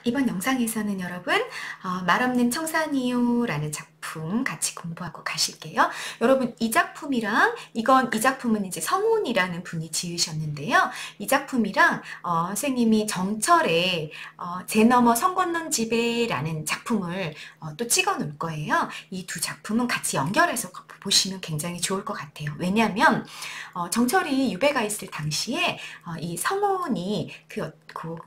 이번 영상에서는 여러분 말 없는 청산이요라는 작품 같이 공부하고 가실게요. 여러분 이 작품이랑 이 작품은 이제 성훈이라는 분이 지으셨는데요. 이 작품이랑 선생님이 정철의 제 너머 선 걷는 집에라는 작품을 또 찍어 놓을 거예요. 이 두 작품은 같이 연결해서 보시면 굉장히 좋을 것 같아요. 왜냐하면 정철이 유배가 있을 당시에 이 성훈이 그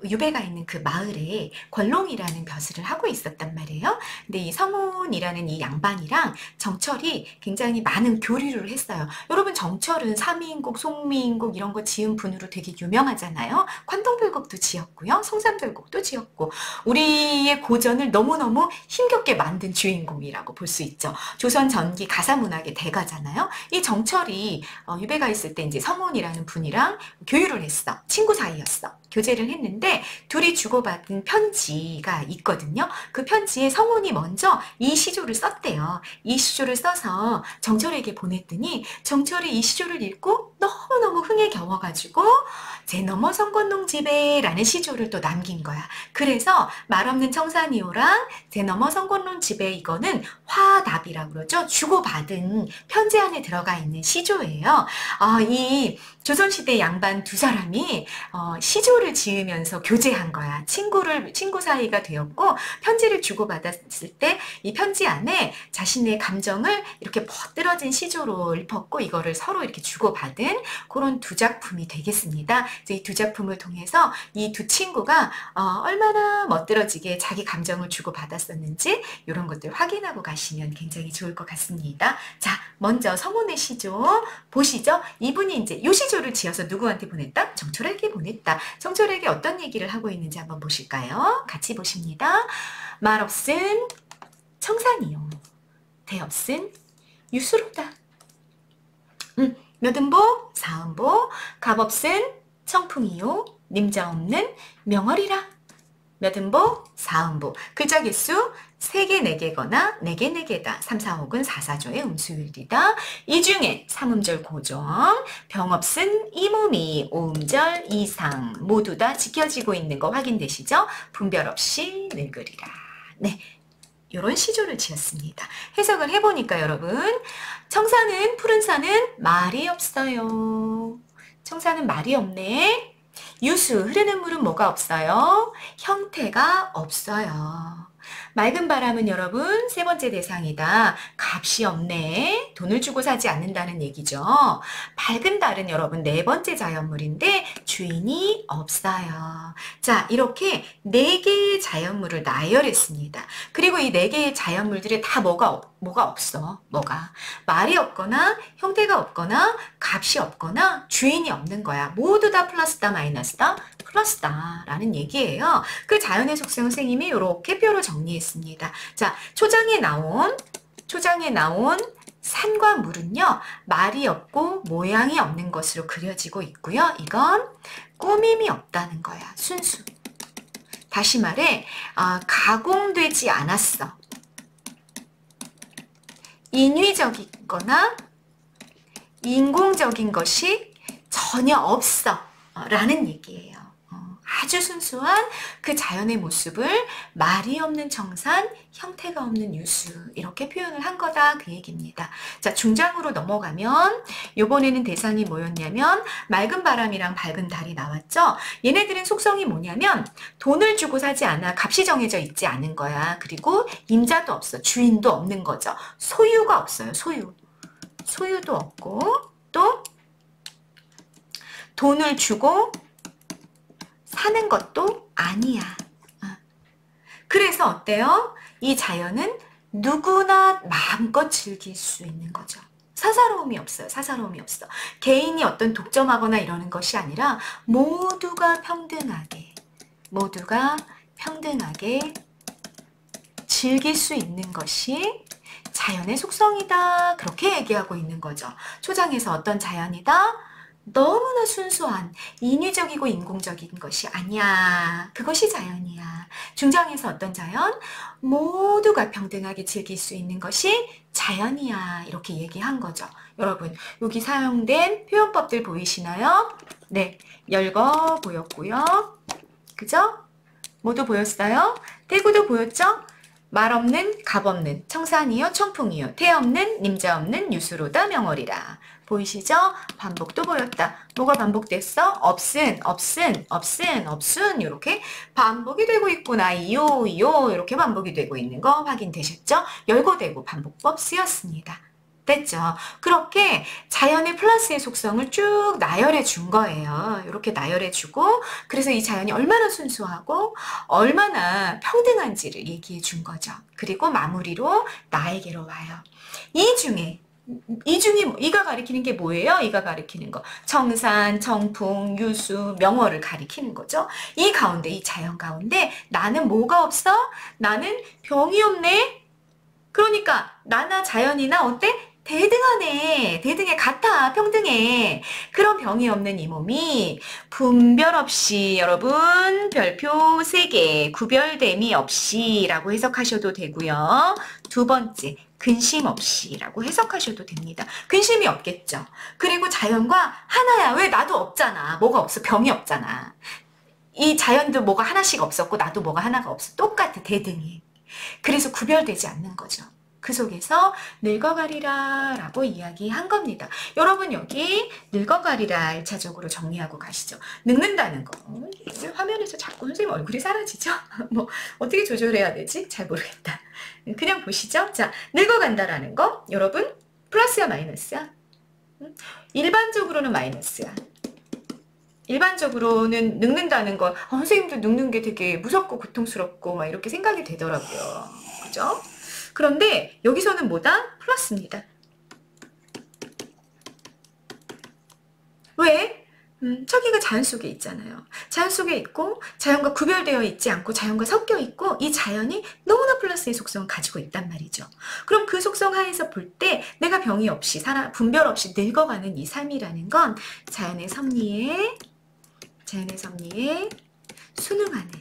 유배가 있는 그 마을에 권롱이라는 벼슬을 하고 있었단 말이에요. 근데 이 성훈이라는 이 양반이랑 정철이 굉장히 많은 교류를 했어요. 여러분 정철은 삼위인국, 송미인국 이런 거 지은 분으로 되게 유명하잖아요. 관동별곡도 지었고요. 성산별곡도 지었고 우리의 고전을 너무너무 힘겹게 만든 주인공이라고 볼 수 있죠. 조선 전기 가사문학의 대가잖아요. 이 정철이 유배가 있을 때 이제 성훈이라는 분이랑 교류를 했어. 친구 사이였어. 교제를 했는데 둘이 주고받은 편지가 있거든요. 그 편지에 성훈이 먼저 이 시조를 썼대요. 이 시조를 써서 정철에게 보냈더니 정철이 이 시조를 읽고 너무너무 흥에 겨워가지고 제 너머 성건농 집에 라는 시조를 또 남긴 거야. 그래서 말 없는 청산이오랑 제 너머 성건농 집에 이거는 화답이라고 그러죠. 주고받은 편지 안에 들어가 있는 시조예요. 이 조선시대 양반 두 사람이 시조를 지으면서 교제한 거야. 친구 사이가 되었고 편지를 주고받았을 때 이 편지 안에 자신의 감정을 이렇게 퍼뜨려진 시조로 읊었고 이거를 서로 이렇게 주고받은 그런 두 작품이 되겠습니다. 이 두 작품을 통해서 이 두 친구가 얼마나 멋들어지게 자기 감정을 주고받았었는지 이런 것들 확인하고 가시면 굉장히 좋을 것 같습니다. 자, 먼저 성훈의 시조 보시죠. 이분이 이제 이 시조를 지어서 누구한테 보냈다? 정철에게 보냈다. 정철에게 어떤 얘기를 하고 있는지 한번 보실까요? 같이 보십니다. 말 없은 청산이요. 대 없은 유수로다. 몇음보 사음보 갑 없은 청풍이요. 님자 없는 명월이라. 몇음보 사음보 글자 개수 3개 4개거나 4개 4개다. 3, 4, 5은 4, 4조의 음수율이다. 이 중에 3음절 고정, 병 없은 이무미, 5음절 이상 모두 다 지켜지고 있는 거 확인되시죠? 분별 없이 늙으리라. 네, 이런 시조를 지었습니다. 해석을 해보니까 여러분 청산은 푸른 산은 말이 없어요. 청산은 말이 없네. 유수 흐르는 물은 뭐가 없어요? 형태가 없어요. 맑은 바람은 여러분 세 번째 대상이다. 값이 없네. 돈을 주고 사지 않는다는 얘기죠. 밝은 달은 여러분 네 번째 자연물인데 주인이 없어요. 자, 이렇게 네 개의 자연물을 나열했습니다. 그리고 이 네 개의 자연물들이 다 뭐가 없어? 뭐가? 말이 없거나 형태가 없거나 값이 없거나 주인이 없는 거야. 모두 다 플러스다 마이너스다? 플러스다 라는 얘기예요. 그 자연의 속성 선생님이 이렇게 표로 정리했습니다. 자, 초장에 나온 산과 물은요. 말이 없고 모양이 없는 것으로 그려지고 있고요. 이건 꾸밈이 없다는 거야. 순수. 다시 말해 가공되지 않았어. 인위적이거나 인공적인 것이 전혀 없어 라는 얘기예요. 아주 순수한 그 자연의 모습을 말이 없는 청산, 형태가 없는 유수 이렇게 표현을 한 거다 그 얘기입니다. 자, 중장으로 넘어가면 이번에는 대상이 뭐였냐면 맑은 바람이랑 밝은 달이 나왔죠. 얘네들은 속성이 뭐냐면 돈을 주고 사지 않아. 값이 정해져 있지 않은 거야. 그리고 임자도 없어. 주인도 없는 거죠. 소유가 없어요. 소유도 없고 또 돈을 주고 사는 것도 아니야. 그래서 어때요? 이 자연은 누구나 마음껏 즐길 수 있는 거죠. 사사로움이 없어요. 사사로움이 없어. 개인이 어떤 독점하거나 이러는 것이 아니라 모두가 평등하게 즐길 수 있는 것이 자연의 속성이다. 그렇게 얘기하고 있는 거죠. 초장에서 어떤 자연이다? 너무나 순수한 인위적이고 인공적인 것이 아니야. 그것이 자연이야. 중장에서 어떤 자연? 모두가 평등하게 즐길 수 있는 것이 자연이야. 이렇게 얘기한 거죠. 여러분 여기 사용된 표현법들 보이시나요? 네, 열거 보였고요. 그죠? 모두 보였어요? 대구도 보였죠? 말 없는 갑 없는 청산이요 청풍이요 태 없는 님자 없는 유수로다 명월이라. 보이시죠? 반복도 보였다. 뭐가 반복됐어? 없은 없은 없은 없은 이렇게 반복이 되고 있구나. 이요 이요 이렇게 반복이 되고 있는 거 확인되셨죠? 열고대고 반복법 쓰였습니다. 됐죠? 그렇게 자연의 플러스의 속성을 쭉 나열해 준 거예요. 이렇게 나열해 주고 그래서 이 자연이 얼마나 순수하고 얼마나 평등한지를 얘기해 준 거죠. 그리고 마무리로 나에게로 와요. 이 중에 이가 가리키는 게 뭐예요? 이가 가리키는 거. 청산, 청풍, 유수, 명월을 가리키는 거죠. 이 가운데, 이 자연 가운데 나는 뭐가 없어? 나는 병이 없네? 그러니까 나나 자연이나 어때? 대등하네. 대등해. 같아. 평등해. 그런 병이 없는 이 몸이 분별 없이 여러분 별표 3개 구별됨이 없이 라고 해석하셔도 되고요. 두 번째 근심 없이 라고 해석하셔도 됩니다. 근심이 없겠죠. 그리고 자연과 하나야. 왜 나도 없잖아. 뭐가 없어. 병이 없잖아. 이 자연도 뭐가 하나씩 없었고 나도 뭐가 하나가 없어. 똑같아. 대등해. 그래서 구별되지 않는 거죠. 그 속에서 늙어가리라 라고 이야기한 겁니다. 여러분 여기 늙어가리라 1차적으로 정리하고 가시죠. 늙는다는 거. 화면에서 자꾸 선생님 얼굴이 사라지죠? 뭐 어떻게 조절해야 되지? 잘 모르겠다. 그냥 보시죠. 자, 늙어간다라는 거 여러분 플러스야 마이너스야? 일반적으로는 마이너스야. 일반적으로는 늙는다는 거 선생님도 늙는 게 되게 무섭고 고통스럽고 막 이렇게 생각이 되더라고요. 그죠? 그런데 여기서는 뭐다? 플러스입니다. 왜? 저기가 자연 속에 있잖아요. 자연 속에 있고 자연과 구별되어 있지 않고 자연과 섞여 있고 이 자연이 너무나 플러스의 속성을 가지고 있단 말이죠. 그럼 그 속성 하에서 볼 때 내가 병이 없이 분별 없이 늙어가는 이 삶이라는 건 자연의 섭리에 순응하는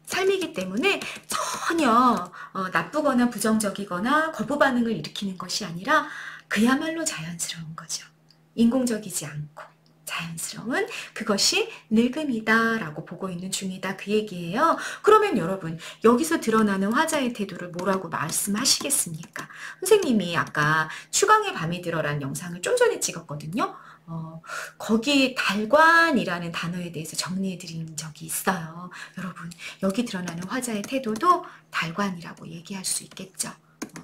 삶이기 때문에 전혀 나쁘거나 부정적이거나 거부 반응을 일으키는 것이 아니라 그야말로 자연스러운 거죠. 인공적이지 않고 자연스러운 그것이 늙음이다라고 보고 있는 중이다 그 얘기예요. 그러면 여러분 여기서 드러나는 화자의 태도를 뭐라고 말씀하시겠습니까? 선생님이 아까 추강의 밤이 들어라는 영상을 좀 전에 찍었거든요. 거기 달관이라는 단어에 대해서 정리해 드린 적이 있어요. 여러분 여기 드러나는 화자의 태도도 달관이라고 얘기할 수 있겠죠.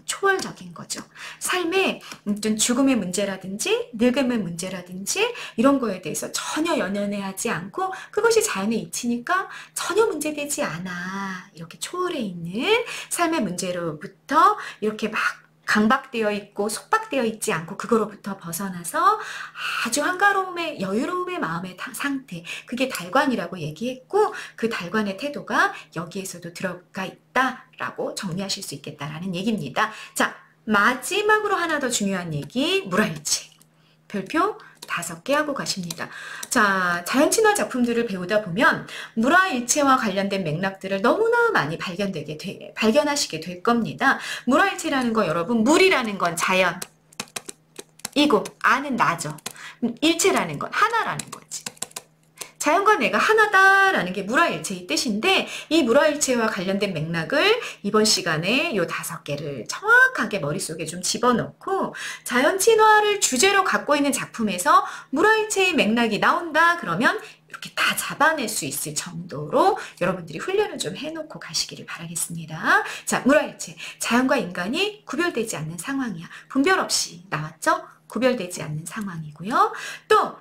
초월적인 거죠. 삶의 어떤 죽음의 문제라든지 늙음의 문제라든지 이런 거에 대해서 전혀 연연해하지 않고 그것이 자연의 이치니까 전혀 문제되지 않아. 이렇게 초월해 있는 삶의 문제로부터 이렇게 막 강박되어 있고 속박되어 있지 않고 그거로부터 벗어나서 아주 한가로움의 여유로움의 마음의 상태 그게 달관이라고 얘기했고 그 달관의 태도가 여기에서도 들어가 있다라고 정리하실 수 있겠다라는 얘기입니다. 자 마지막으로 하나 더 중요한 얘기 물화일체 별표 5개 하고 가십니다. 자, 자연친화 작품들을 배우다 보면 물화일체와 관련된 맥락들을 너무나 많이 발견하시게 될 겁니다. 물화일체라는 거 여러분, 물이라는 건 자연, 이고 아는 나죠. 일체라는 건 하나라는 거지. 자연과 내가 하나다라는 게 물화일체의 뜻인데 이 물화일체와 관련된 맥락을 이번 시간에 요 5개를 정확하게 머릿속에 좀 집어넣고 자연친화를 주제로 갖고 있는 작품에서 물화일체의 맥락이 나온다 그러면 이렇게 다 잡아낼 수 있을 정도로 여러분들이 훈련을 좀 해놓고 가시기를 바라겠습니다. 자, 물화일체. 자연과 인간이 구별되지 않는 상황이야. 분별 없이 나왔죠? 구별되지 않는 상황이고요. 또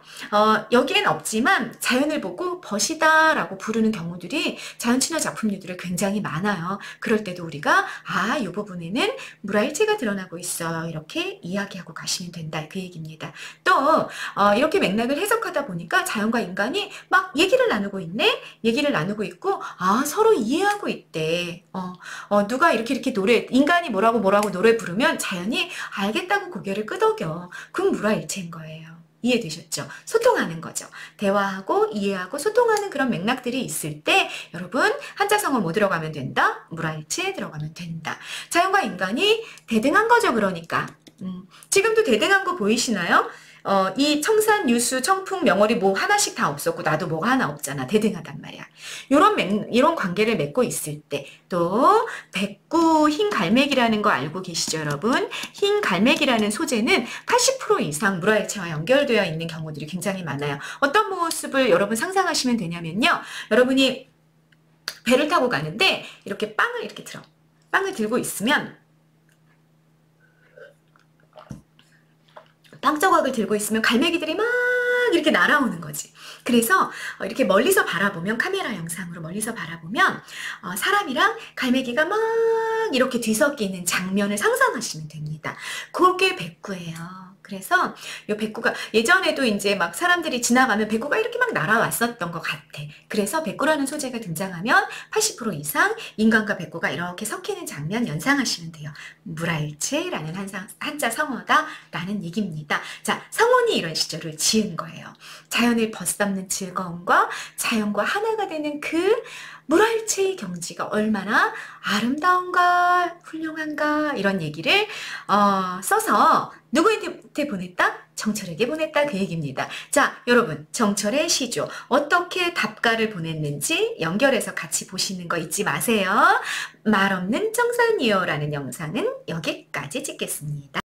여기엔 없지만 자연을 보고 벗이다라고 부르는 경우들이 자연친화 작품류들이 굉장히 많아요. 그럴 때도 우리가 이 부분에는 물화일체가 드러나고 있어 이렇게 이야기하고 가시면 된다 그 얘기입니다. 또 이렇게 맥락을 해석하다 보니까 자연과 인간이 막 얘기를 나누고 있네? 얘기를 나누고 있고 서로 이해하고 있대. 누가 이렇게 인간이 뭐라고 노래 부르면 자연이 알겠다고 고개를 끄덕여. 그건 물화일체인 거예요. 이해되셨죠? 소통하는 거죠. 대화하고 이해하고 소통하는 그런 맥락들이 있을 때 여러분 한자성어 뭐 들어가면 된다? 물화일체 들어가면 된다. 자연과 인간이 대등한 거죠. 그러니까 지금도 대등한 거 보이시나요? 이 청산, 유수, 청풍, 명월이 뭐 하나씩 다 없었고 나도 뭐가 하나 없잖아. 대등하단 말이야. 이런 관계를 맺고 있을 때 또 백구 흰 갈매기라는 거 알고 계시죠, 여러분? 흰 갈매기라는 소재는 80% 이상 물화일체와 연결되어 있는 경우들이 굉장히 많아요. 어떤 모습을 여러분 상상하시면 되냐면요. 여러분이 배를 타고 가는데 이렇게 빵을 이렇게 들어. 빵을 들고 있으면 빵 조각을 들고 있으면 갈매기들이 막 이렇게 날아오는 거지. 그래서 이렇게 멀리서 바라보면 카메라 영상으로 멀리서 바라보면 사람이랑 갈매기가 막 이렇게 뒤섞이는 장면을 상상하시면 됩니다. 그게 백구예요. 그래서 이 백구가 예전에도 이제 막 사람들이 지나가면 백구가 이렇게 막 날아왔었던 것 같아. 그래서 백구라는 소재가 등장하면 80% 이상 인간과 백구가 이렇게 섞이는 장면 연상하시면 돼요. 물화일체라는 한자 성어다라는 얘기입니다. 자, 성운이 이런 시절을 지은 거예요. 자연을 벗삼는 즐거움과 자연과 하나가 되는 그 물화일체의 경지가 얼마나 아름다운가 훌륭한가 이런 얘기를 써서 누구한테 보냈다? 정철에게 보냈다 그 얘기입니다. 자, 여러분 정철의 시조 어떻게 답가를 보냈는지 연결해서 같이 보시는 거 잊지 마세요. 말 없는 청산이요 라는 영상은 여기까지 찍겠습니다.